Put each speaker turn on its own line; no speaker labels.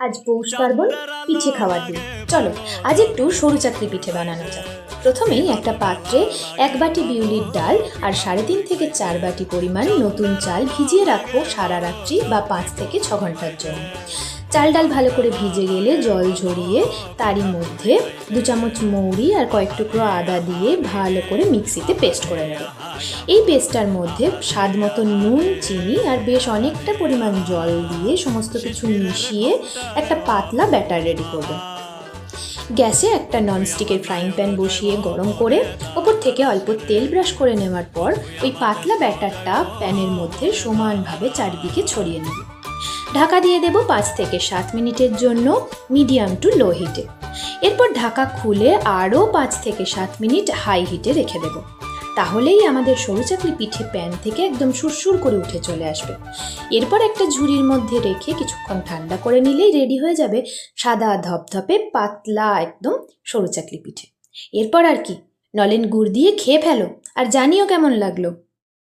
আজ পৌষ পার্বণ, পিঠে খাওয়ার দিন। চলো আজ একটু সরু চাকরি পিঠে বানানো যাক। প্রথমেই একটা পাত্রে 1 বাটি বিউলির ডাল আর 3.5 থেকে 4 বাটি পরিমাণ নতুন চাল ভিজিয়ে রাখো সারা রাত্রি বা 5 থেকে 6 ঘন্টার জন্য। চাল ডাল ভালো করে ভিজে গেলে জল ঝরিয়ে তারই মধ্যে 2 চামচ মৌরি আর কয়েক টুকরো আদা দিয়ে ভালো করে মিক্সিতে পেস্ট করে নেবে। এই পেস্টটার মধ্যে স্বাদ মতো নুন, চিনি আর বেশ অনেকটা পরিমাণ জল দিয়ে সমস্ত কিছু মিশিয়ে একটা পাতলা ব্যাটার রেডি করবে। গ্যাসে একটা ননস্টিকের ফ্রাইং প্যান বসিয়ে গরম করে ওপর থেকে অল্প তেল ব্রাশ করে নেওয়ার পর ওই পাতলা ব্যাটারটা প্যানের মধ্যে সমানভাবে চারিদিকে ছড়িয়ে নেবে। ঢাকা দিয়ে দেব 5 থেকে 7 মিনিটের জন্য মিডিয়াম টু লো হিটে। এরপর ঢাকা খুলে আরও 5 থেকে 7 মিনিট হাই হিটে রেখে দেব। তাহলেই আমাদের সরু চাকলি পিঠে প্যান থেকে একদম সুরসুর করে উঠে চলে আসবে। এরপর একটা ঝুড়ির মধ্যে রেখে কিছুক্ষণ ঠান্ডা করে নিলেই রেডি হয়ে যাবে সাদা ধপধপে পাতলা একদম সরু চাকলি পিঠে। এরপর আর কি, নলেন গুড় দিয়ে খেয়ে ফেলো আর জানিও কেমন লাগলো।